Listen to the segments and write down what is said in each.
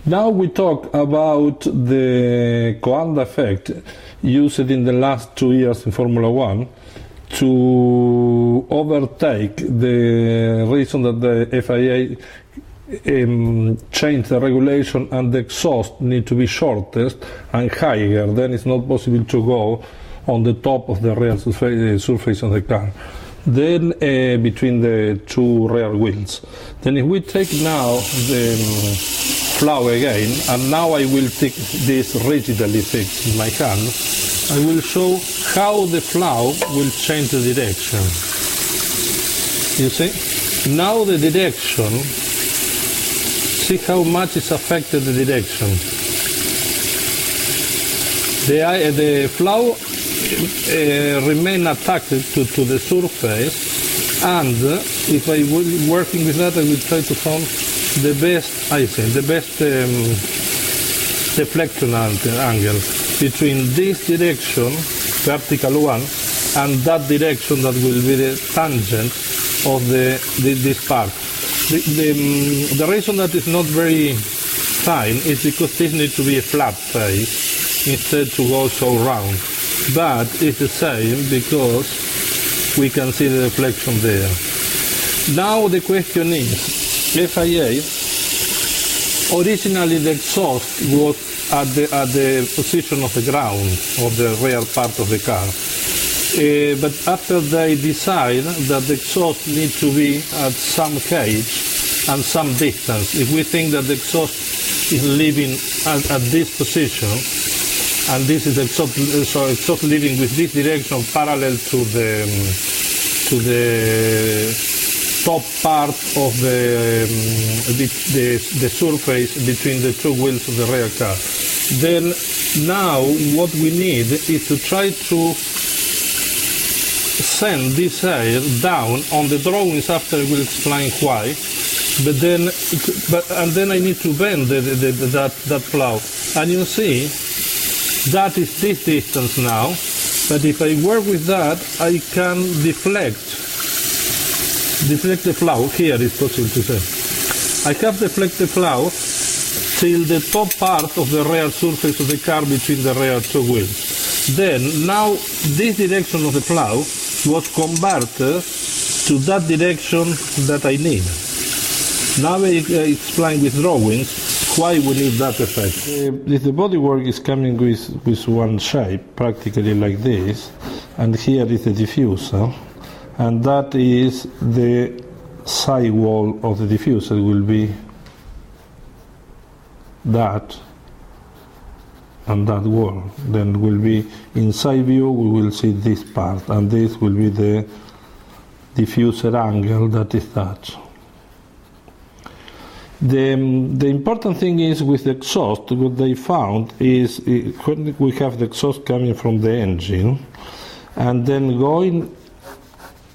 Now we talk about the Coanda effect used in the last 2 years in Formula One to overtake the reason that the FIA changed the regulation and the exhaust need to be shortest and higher. Then it's not possible to go on the top of the rear surface of the car. Then between the two rear wheels. Then if we take now the plow again, and now I will take this rigidly fixed in my hand, I will show how the plow will change the direction. You see? Now the direction, see how much is affected the direction. The plow remain attached to the surface, and if I will working with that, I will try to find the best, I think, the best deflection angle between this direction, vertical one, and that direction that will be the tangent of this part. The reason that is not very fine is because this needs to be a flat face instead to go so round. But it's the same because we can see the deflection there. Now the question is, FIA, originally the exhaust was at the position of the ground, of the rear part of the car. But after they decide that the exhaust needs to be at some height and some distance, if we think that the exhaust is living at this position, and this is exhaust living with this direction parallel to the top part of the surface between the two wheels of the rear car. Then now what we need is to try to send this air down on the drawings. After I will explain why. But then I need to bend that plow, and you see that is this distance now. But if I work with that, I can deflect the plow. Here is possible to say. I have deflected the plow till the top part of the rear surface of the car between the rear two wheels. Then now this direction of the plow was converted to that direction that I need. Now I explain with drawings why we need that effect. The bodywork is coming with one shape, practically like this, and here is the diffuser, and that is the side wall of the diffuser will be that and that wall. Then will be inside view, we will see this part, and this will be the diffuser angle, that is that. The important thing is with the exhaust, what they found is when we have the exhaust coming from the engine, and then going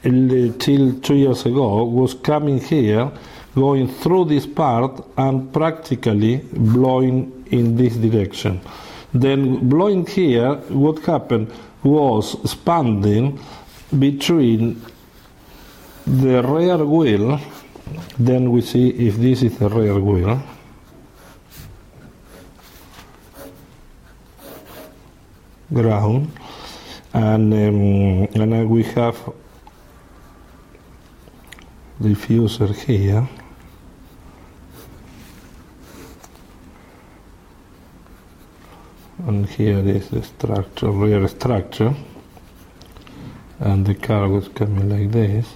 till 2 years ago was coming here, going through this part and practically blowing in this direction. Then blowing here, what happened was expanding between the rear wheel. Then we see if this is the rear wheel. Ground, and we have the diffuser here. And here is the structure, rear structure, and the car was coming like this.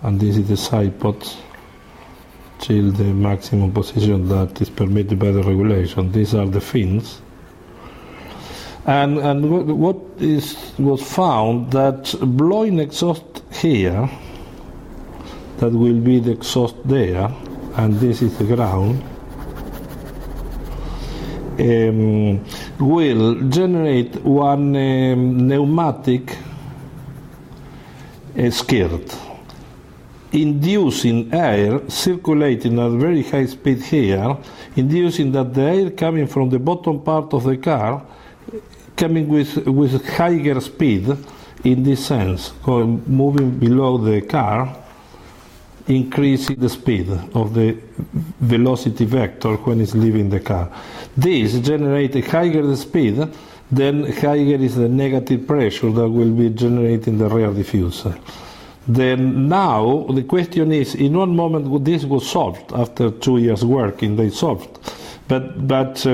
And this is the side pods till the maximum position that is permitted by the regulation. These are the fins. And what was found that blowing exhaust here, that will be the exhaust there, and this is the ground, will generate one pneumatic skirt, inducing air circulating at very high speed here, inducing that the air coming from the bottom part of the car coming with higher speed in this sense, moving below the car increasing the speed of the velocity vector when it's leaving the car. This generates a higher the speed, then higher is the negative pressure that will be generating the rear diffuser. Then now the question is, in one moment this was solved after 2 years working, they solved. But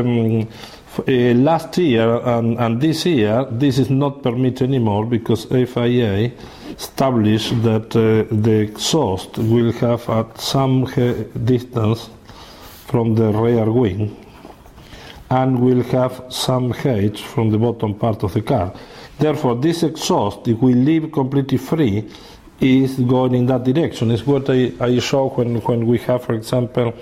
last year and this year, this is not permitted anymore because FIA established that the exhaust will have at some distance from the rear wing and will have some height from the bottom part of the car. Therefore, this exhaust, if we leave completely free, is going in that direction. It's what I show when we have, for example,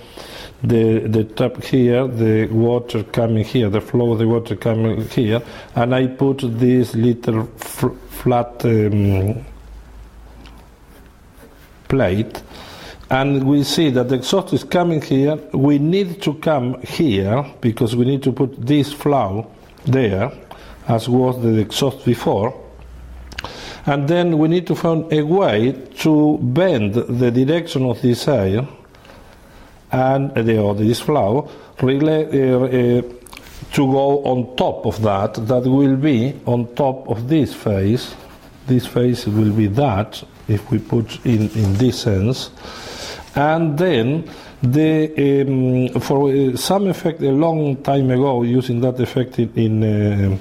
the tap here, the water coming here, the flow of the water coming here, and I put this little flat plate, and we see that the exhaust is coming here. We need to come here because we need to put this flow there, as was the exhaust before. And then we need to find a way to bend the direction of this air and this flow to go on top of that. That will be on top of this phase. This phase will be that, if we put in this sense. And then for some effect a long time ago, using that effect in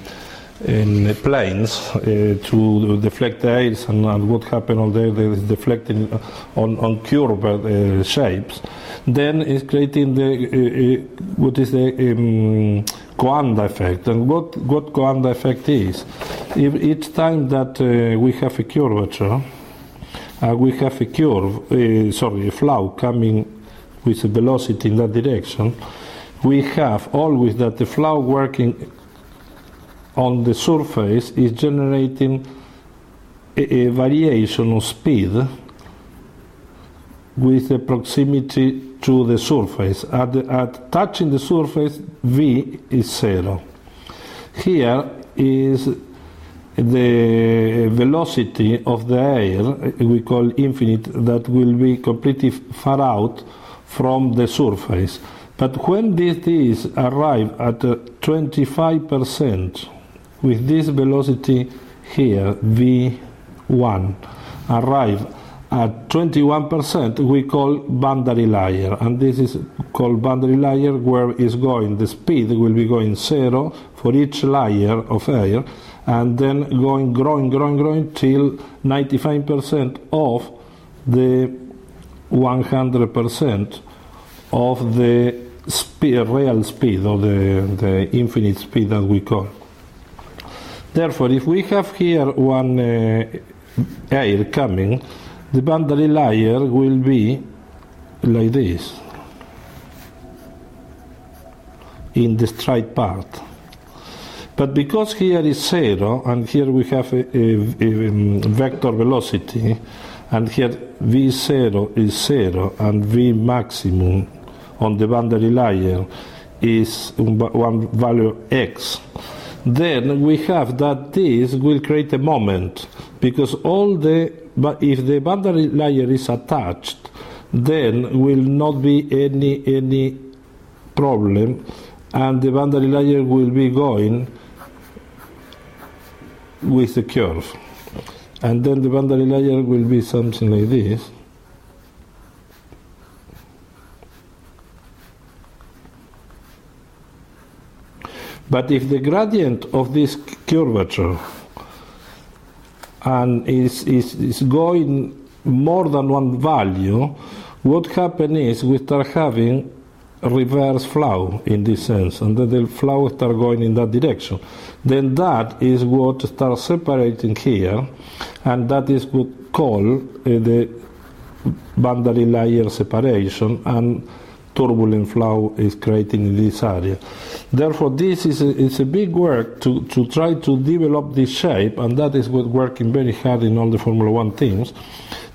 planes to deflect the air, and what happened all there is deflecting on curved shapes. Then it's creating the what is the Coanda effect. And what Coanda effect is, if each time that we have a curvature, we have a flow coming with a velocity in that direction, we have always that the flow working on the surface is generating a variation of speed with the proximity to the surface. At touching the surface, V is 0. Here is the velocity of the air, we call infinite, that will be completely far out from the surface. But when this arrive at 25%, with this velocity here, V1, arrive at 21%, we call boundary layer. And this is called boundary layer, where is going, the speed will be going 0 for each layer of air, and then growing till 95% of the 100% of the real speed, or the infinite speed that we call. Therefore, if we have here one air coming, the boundary layer will be like this, in the straight part. But because here is 0, and here we have a vector velocity, and here V0 is 0, and V maximum on the boundary layer is one value x, then we have that this will create a moment, because if the boundary layer is attached, then will not be any problem, and the boundary layer will be going with the curve. And then the boundary layer will be something like this. But if the gradient of this curvature and is going more than one value, what happens is we start having reverse flow in this sense, and then the flow start going in that direction. Then that is what starts separating here, and that is what called the boundary layer separation, and turbulent flow is creating in this area. Therefore, this is a big work to try to develop this shape, and that is what working very hard in all the Formula 1 teams,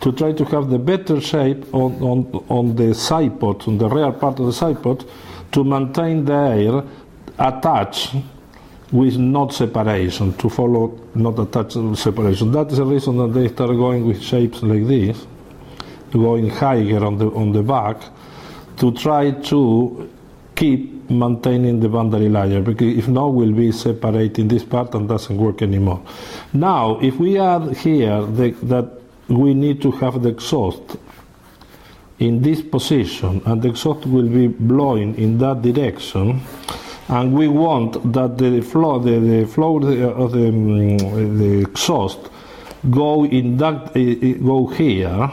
to try to have the better shape on the side pod, on the rear part of the side pod, to maintain the air attached with not separation, to follow not attached separation. That is the reason that they start going with shapes like this, going higher on the back to try to keep maintaining the boundary layer, because if not, we'll be separating this part and doesn't work anymore. Now, if we add here that we need to have the exhaust in this position, and the exhaust will be blowing in that direction, and we want that the flow of the exhaust go in that go here.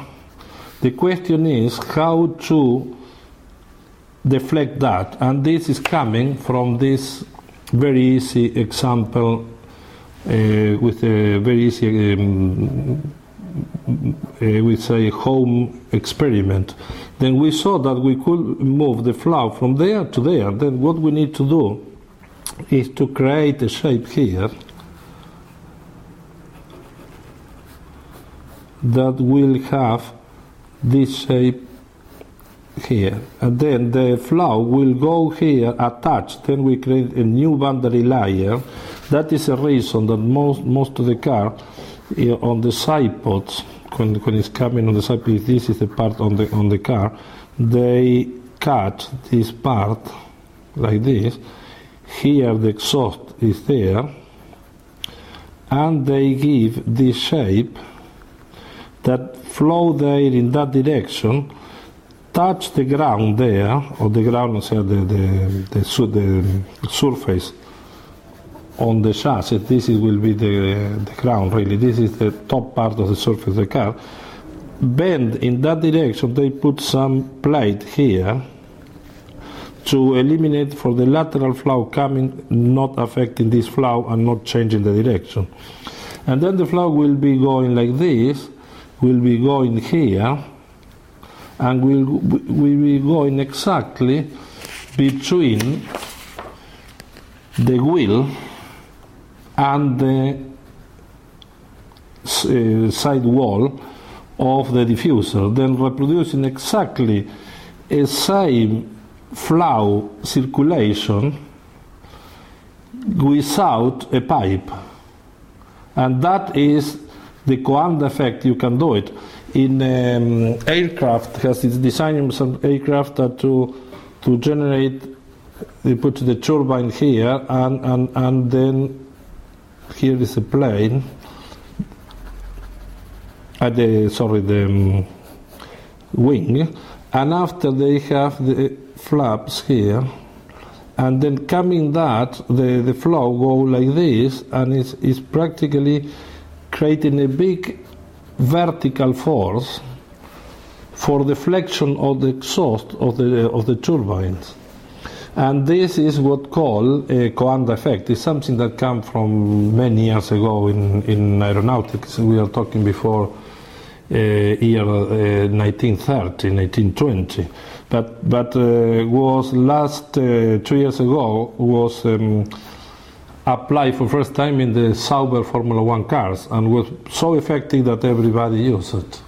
The question is how to deflect that, and this is coming from this very easy example with a very easy we say home experiment. Then we saw that we could move the flow from there to there. Then what we need to do is to create a shape here that will have this shape here, and then the flow will go here attached. Then we create a new boundary layer. That is a reason that most of the car on the side pods, when it's coming on the side, this is the part on the car, they cut this part like this. Here the exhaust is there, and they give this shape that flow there in that direction, touch the ground there, or the ground, the surface on the chassis. This will be the ground, really. This is the top part of the surface of the car. Bend in that direction. They put some plate here to eliminate for the lateral flow coming, not affecting this flow and not changing the direction. And then the flow will be going like this, will be going here, and will be going exactly between the wheel and the side wall of the diffuser, then reproducing exactly a same flow circulation without a pipe. And that is the Coanda effect. You can do it in aircraft. Has its designing some aircraft that to generate, they put the turbine here, and then here is a plane. The wing, and after they have the flaps here, and then coming that the flow go like this, and it's practically creating a big vertical force for the flexion of the exhaust of the turbines. And this is what called a Coanda effect. It's something that came from many years ago in aeronautics. We are talking before year 1930, 1920. But was last 2 years ago was applied for first time in the Sauber Formula One cars, and was so effective that everybody used it.